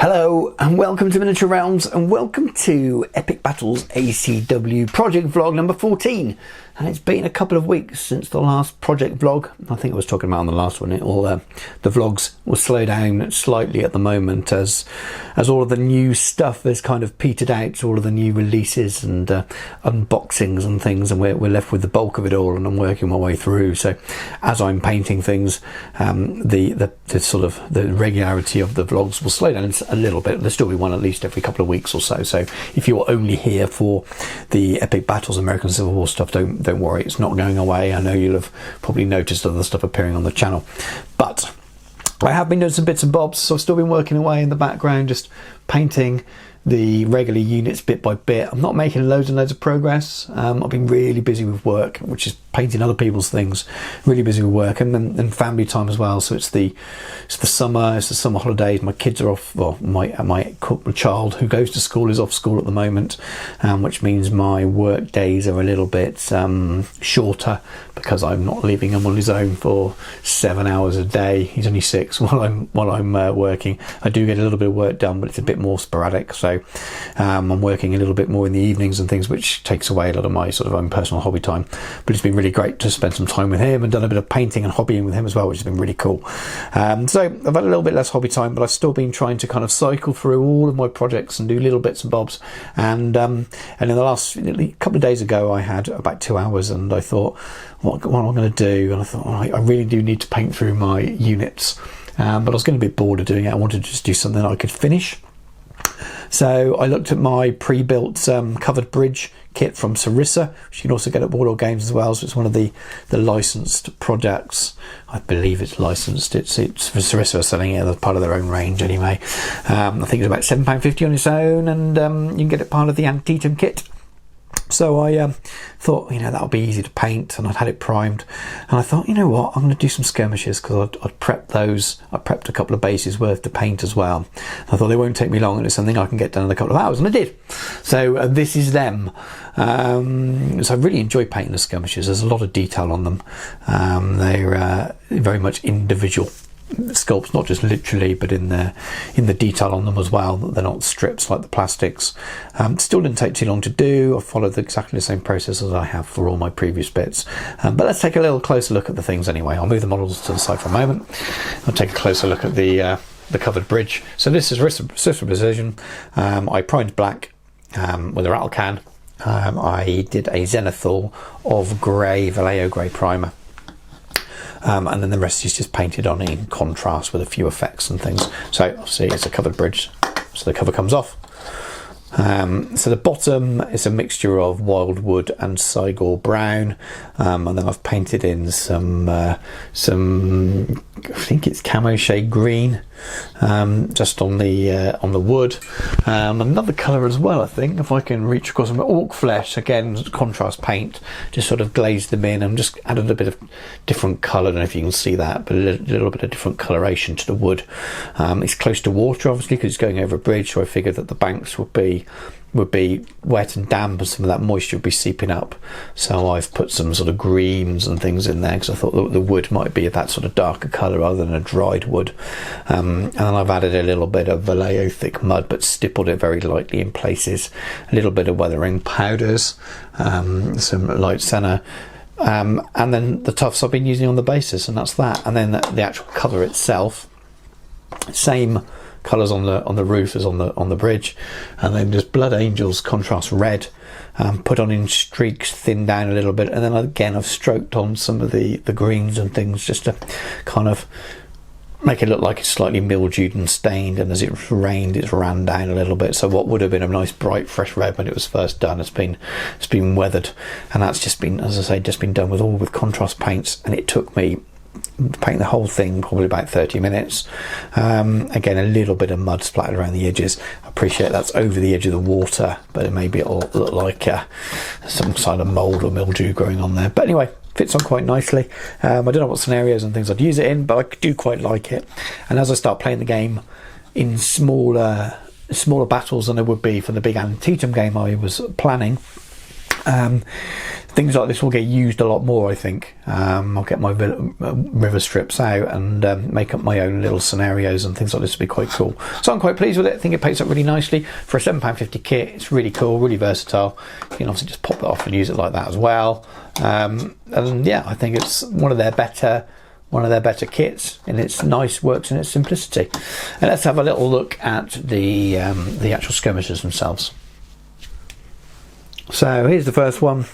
Hello and welcome to Miniature Realms and welcome to Epic Battles ACW project vlog number 14. And it's been a couple of weeks since the last project vlog. I think I was talking about on the last one. The vlogs will slow down slightly at the moment as all of the new stuff is kind of petered out, all of the new releases and unboxings and things, and we're left with the bulk of it all, and I'm working my way through. So as I'm painting things, the sort of the regularity of the vlogs will slow down a little bit. There'll still be one at least every couple of weeks or so. So if you're only here for the Epic Battles American Civil War stuff, don't worry, it's not going away. I know you'll have probably noticed other stuff appearing on the channel, but I have been doing some bits and bobs, so I've still been working away in the background, just painting the regular units bit by bit. I'm not making loads and loads of progress. I've been really busy with work, which is painting other people's things, really busy with work, and then family time as well. So it's the summer holidays. My kids are off. Well, my child who goes to school is off school at the moment, which means my work days are a little bit shorter because I'm not leaving him on his own for 7 hours a day. He's only 6 while I'm working. I do get a little bit of work done, but it's a bit more sporadic. So I'm working a little bit more in the evenings and things, which takes away a lot of my sort of own personal hobby time. But it's been really great to spend some time with him and done a bit of painting and hobbying with him as well, which has been really cool. So I've had a little bit less hobby time, but I've still been trying to kind of cycle through all of my projects and do little bits and bobs. And in the last couple of days ago, I had about 2 hours, and I thought, what am I going to do? And I thought, I really do need to paint through my units, but I was getting a bit bored of doing it. I wanted to just do something that I could finish. So I looked at my pre-built covered bridge kit from Sarissa, which you can also get at Warlord Games as well. So it's one of the licensed products. I believe it's licensed. It's for Sarissa are selling it as part of their own range anyway. I think it's about £7.50 on its own, and you can get it part of the Antietam kit. So I thought, that'll be easy to paint, and I'd had it primed, and I thought, you know what, I'm going to do some skirmishes, because I'd prepped those. I prepped a couple of bases worth to paint as well. I thought they won't take me long, and it's something I can get done in a couple of hours, and I did. So this is them. So I really enjoy painting the skirmishes. There's a lot of detail on them. They're very much individual sculpts, not just literally, but in the detail on them as well. They're not strips like the plastics. Still didn't take too long to do. I followed exactly the same process as I have for all my previous bits. But let's take a little closer look at the things anyway. I'll move the models to the side for a moment. I'll take a closer look at the covered bridge. So this is Sarissa Precision. I primed black with a rattle can. I did a zenithal of grey, Vallejo grey primer. And then the rest is just painted on in contrast with a few effects and things. So obviously it's a covered bridge, so the cover comes off. So the bottom is a mixture of wildwood and Cygor brown, and then I've painted in some I think it's camo shade green, just on the wood. Another colour as well, I think, if I can reach across some orc flesh, again contrast paint, just sort of glazed them in and just added a bit of different colour. I don't know if you can see that, but a little bit of different coloration to the wood. It's close to water, obviously, because it's going over a bridge, so I figured that the banks would be wet and damp, and some of that moisture would be seeping up. So I've put some sort of greens and things in there, because I thought the wood might be that sort of darker colour rather than a dried wood. And then I've added a little bit of Vallejo thick mud, but stippled it very lightly in places. A little bit of weathering powders, some light senna, and then the tufts I've been using on the bases, and that's that. And then the actual cover itself, same colours on the roof as on the bridge, and then just Blood Angels contrast red, put on in streaks, thinned down a little bit, and then again I've stroked on some of the greens and things, just to kind of make it look like it's slightly mildewed and stained, and as it rained it's ran down a little bit. So what would have been a nice bright fresh red when it was first done, it's been weathered, and that's just been, as I say, just been done with contrast paints, and it took me paint the whole thing probably about 30 minutes. Again, a little bit of mud splattered around the edges. I appreciate that's over the edge of the water, but maybe it'll look like some kind of mould or mildew growing on there. But anyway, fits on quite nicely. I don't know what scenarios and things I'd use it in, but I do quite like it. And as I start playing the game in smaller battles than it would be for the big Antietam game I was planning, Things like this will get used a lot more, I think. I'll get my river strips out and make up my own little scenarios, and things like this will be quite cool. So I'm quite pleased with it. I think it pays up really nicely for a £7.50 kit. It's really cool, really versatile. You can obviously just pop it off and use it like that as well. And yeah, I think it's one of their better kits, and it's nice, works in its simplicity. And let's have a little look at the actual skirmishers themselves. So here's the first one.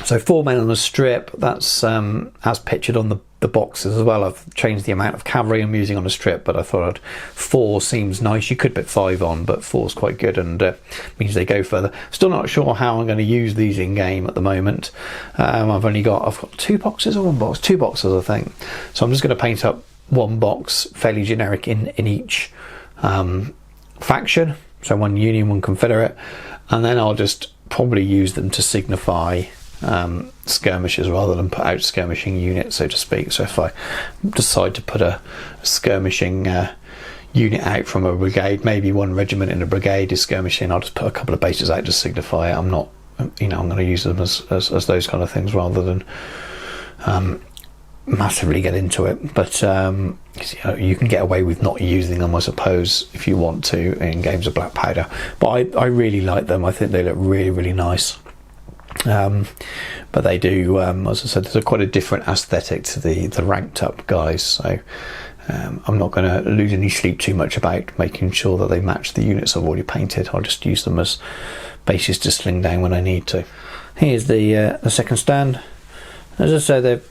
So 4 men on a strip. That's as pictured on the boxes as well. I've changed the amount of cavalry I'm using on a strip, but I thought 4 seems nice. You could put 5 on, but 4's quite good, and means they go further. Still not sure how I'm going to use these in game at the moment. I've got 2 boxes or 1 box, 2 boxes I think. So I'm just going to paint up 1 box, fairly generic in each faction. So 1 Union, 1 Confederate, and then I'll just probably use them to signify skirmishes rather than put out skirmishing units, so to speak. So if I decide to put a skirmishing unit out from a brigade, maybe 1 regiment in a brigade is skirmishing, I'll just put a couple of bases out to signify it. I'm not, I'm going to use them as those kind of things rather than massively get into it. But you can get away with not using them, I suppose, if you want to, in games of Black Powder. But I really like them. I think they look really, really nice. But they do, as I said, there's quite a different aesthetic to the ranked up guys, so I'm not going to lose any sleep too much about making sure that they match the units I've already painted. I'll just use them as bases to sling down when I need to. Here's the second stand. As I said, they've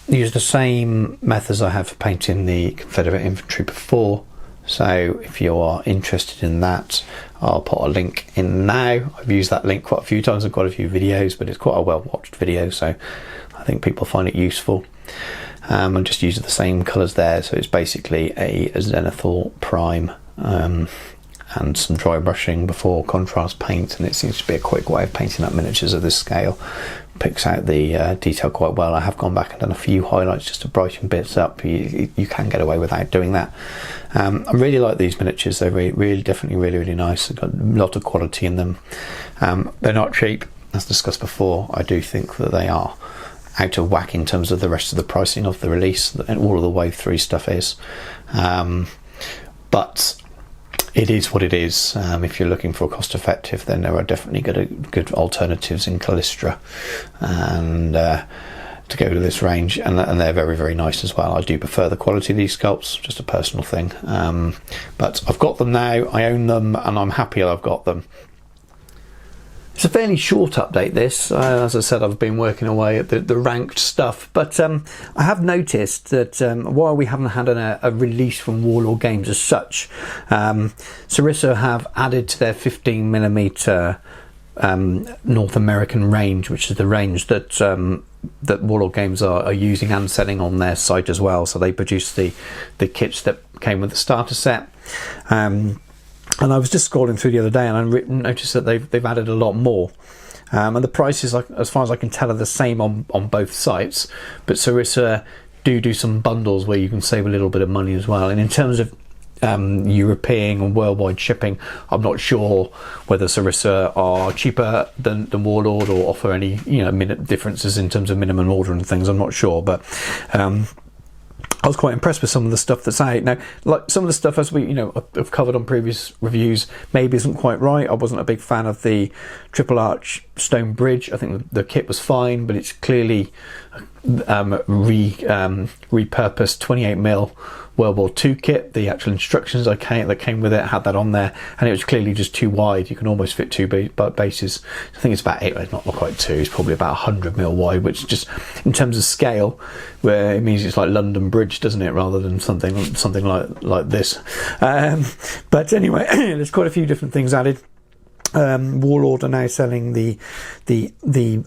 used the same methods I have for painting the Confederate infantry before. So if you are interested in that, I'll put a link in now. I've used that link quite a few times in quite a few videos, but it's quite a well watched video, so I think people find it useful. I'm just using the same colours there, so it's basically a zenithal prime and some dry brushing before contrast paint, and it seems to be a quick way of painting up miniatures of this scale. Picks out the detail quite well. I have gone back and done a few highlights just to brighten bits up. You can get away without doing that. I really like these miniatures. They're definitely really nice. They've got a lot of quality in them. They're not cheap, as discussed before. I do think that they are out of whack in terms of the rest of the pricing of the release, and all of the Wave 3 stuff is. But it is what it is. If you're looking for a cost effective, then there are definitely good alternatives in Callistra and to go to this range, and they're very nice as well. I do prefer the quality of these sculpts, just a personal thing, but I've got them now, I own them, and I'm happy I've got them. It's a fairly short update this. As I said, I've been working away at the ranked stuff, but I have noticed that while we haven't had a release from Warlord Games as such, Sarissa have added to their 15mm North American range, which is the range that Warlord Games are using and selling on their site as well. So they produce the kits that came with the starter set. And I was just scrolling through the other day, and I noticed that they've added a lot more. And the prices, as far as I can tell, are the same on both sites. But Sarissa do some bundles where you can save a little bit of money as well. And in terms of European and worldwide shipping, I'm not sure whether Sarissa are cheaper than Warlord or offer any differences in terms of minimum order and things. I'm not sure, but I was quite impressed with some of the stuff that's out now. Like some of the stuff, as we have covered on previous reviews, maybe isn't quite right. I wasn't a big fan of the Triple Arch Stone Bridge. I think the kit was fine, but it's clearly repurposed 28mm World War II kit. The actual instructions that came with it had that on there, and it was clearly just too wide. You can almost fit 2 bases. I think it's about 8, not quite 2, it's probably about 100mm wide, which just in terms of scale, where it means it's like London Bridge, doesn't it, rather than something like this. But anyway, there's quite a few different things added. Warlord are now selling the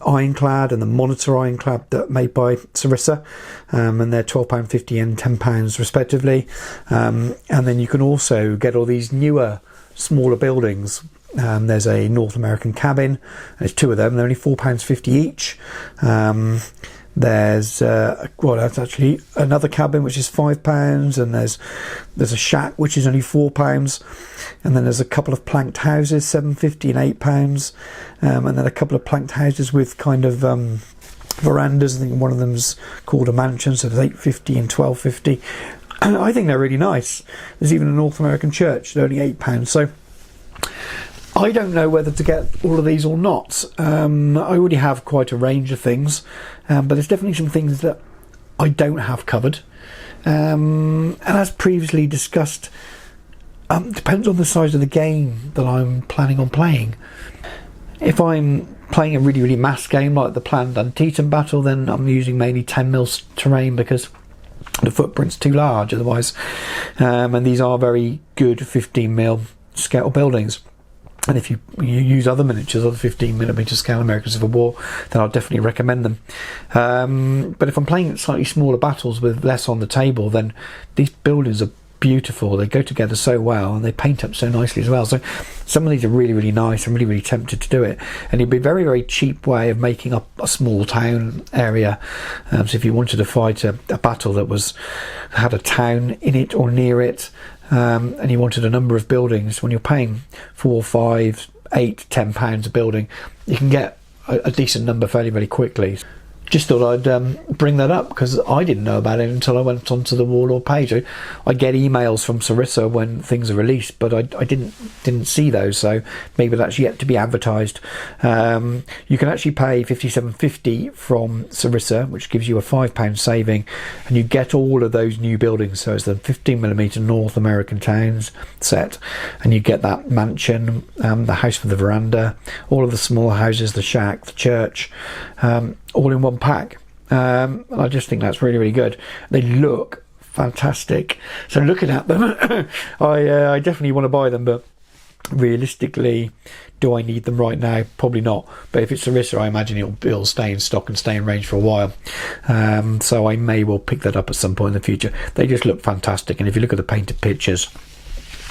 Ironclad and the Monitor Ironclad that are made by Sarissa, and they're £12.50 and £10 respectively. And then you can also get all these newer, smaller buildings. There's a North American cabin. There's 2 of them. They're only £4.50 each. There's well, that's actually another cabin which is £5, and there's a shack which is only £4, and then there's a couple of planked houses, £7.50 and £8, and then a couple of planked houses with kind of verandas. I think one of them's called a mansion, so there's £8.50 and £12.50. I think they're really nice. There's even a North American church, they're only £8. So I don't know whether to get all of these or not. I already have quite a range of things, but there's definitely some things that I don't have covered. And as previously discussed, depends on the size of the game that I'm planning on playing. If I'm playing a really, really mass game like the planned Antietam battle, then I'm using mainly 10mm terrain because the footprint's too large otherwise. And these are very good 15mm scale buildings. And if you use other miniatures, other 15mm scale American Civil War, then I'll definitely recommend them. But if I'm playing slightly smaller battles with less on the table, then these buildings are beautiful. They go together so well, and they paint up so nicely as well. So some of these are really, really nice. I'm really, really tempted to do it. And it'd be a very, very cheap way of making up a small town area. So if you wanted to fight a battle that had a town in it or near it, and you wanted a number of buildings, when you're paying £4, £5, £8, £10 a building, you can get a decent number fairly, very quickly. Just thought I'd bring that up because I didn't know about it until I went onto the Warlord page. I get emails from Sarissa when things are released, but I didn't see those, so maybe that's yet to be advertised. You can actually pay £57.50 from Sarissa, which gives you a £5 saving, and you get all of those new buildings. So it's the 15mm North American towns set, and you get that mansion, the house with the veranda, all of the small houses, the shack, the church, all in one pack. I just think that's really, really good. They look fantastic. So looking at them, I definitely want to buy them, but realistically, do I need them right now? Probably not. But if it's Sarissa, I imagine it'll stay in stock and stay in range for a while. So I may well pick that up at some point in the future. They just look fantastic, and if you look at the painted pictures,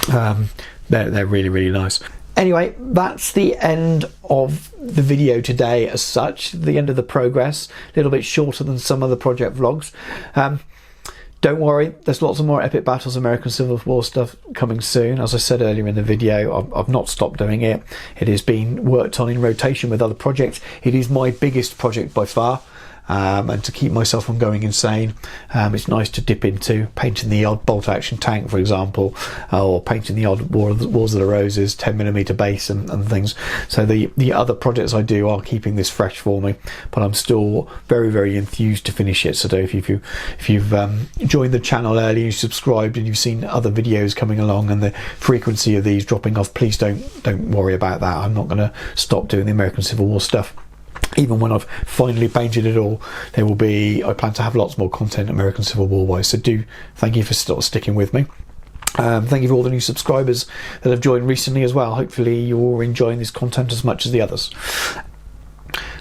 they're really, really nice. Anyway, that's the end of the video today as such, the end of the progress. A little bit shorter than some of the project vlogs. Don't worry, there's lots of more Epic Battles American Civil War stuff coming soon. As I said earlier in the video, I've not stopped doing it. It has been worked on in rotation with other projects. It is my biggest project by far. And to keep myself from going insane, it's nice to dip into painting the odd bolt action tank, for example, or painting the odd Wars of the Roses 10mm base and things. So the other projects I do are keeping this fresh for me, but I'm still very, very enthused to finish it. So if you've joined the channel early, you subscribed, and you've seen other videos coming along and the frequency of these dropping off, please don't worry about that. I'm not going to stop doing the American Civil War stuff. Even when I've finally painted it all, I plan to have lots more content American Civil War wise. So thank you for sticking with me. Thank you for all the new subscribers that have joined recently as well. Hopefully you're enjoying this content as much as the others.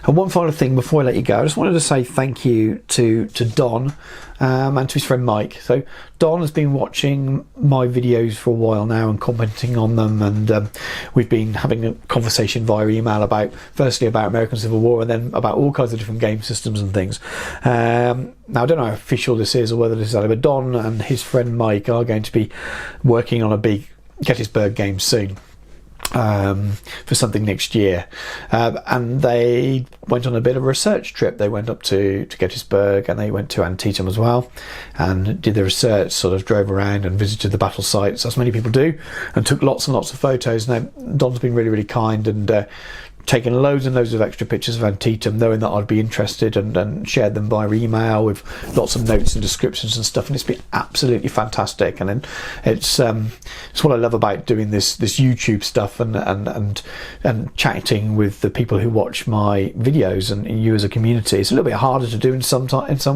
And one final thing before I let you go, I just wanted to say thank you to Don and to his friend Mike. So Don has been watching my videos for a while now and commenting on them, and we've been having a conversation via email firstly about American Civil War, and then about all kinds of different game systems and things. Now I don't know how official this is or whether this is out, but Don and his friend Mike are going to be working on a big Gettysburg game soon. For something next year, and they went on a bit of a research trip. They went up to Gettysburg, and they went to Antietam as well, and did the research, sort of drove around and visited the battle sites, as many people do, and took lots and lots of photos. Now Don's been really, really kind and taken loads and loads of extra pictures of Antietam, knowing that I'd be interested, and shared them via email with lots of notes and descriptions and stuff, and it's been absolutely fantastic. And then it's what I love about doing this YouTube stuff and chatting with the people who watch my videos and you as a community. It's a little bit harder to do in some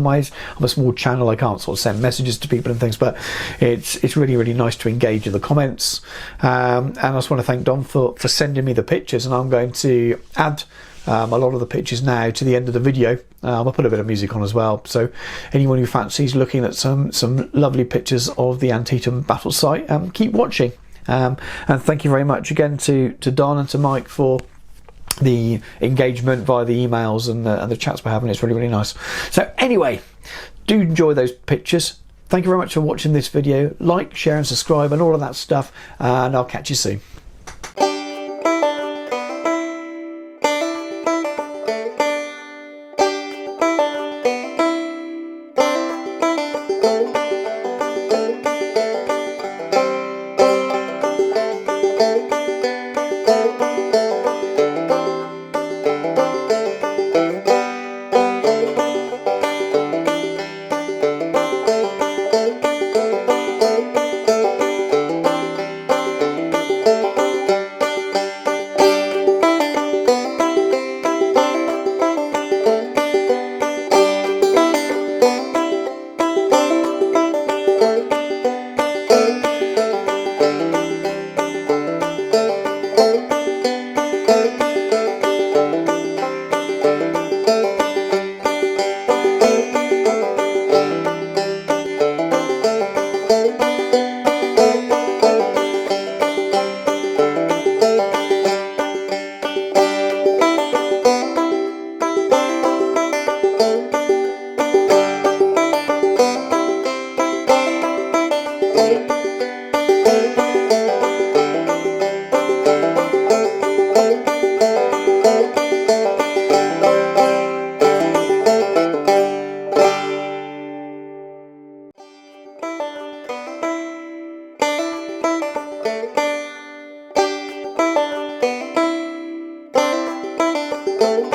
ways. I'm a small channel, I can't sort of send messages to people and things, but it's really, really nice to engage in the comments. And I just want to thank Don for sending me the pictures, and I'm going to add a lot of the pictures now to the end of the video. I'll put a bit of music on as well, so anyone who fancies looking at some lovely pictures of the Antietam battle site, keep watching. And thank you very much again to Don and to Mike for the engagement via the emails and the chats we're having. It's really, really nice. So anyway, do enjoy those pictures. Thank you very much for watching this video. Like, share and subscribe and all of that stuff, and I'll catch you soon. Thank you.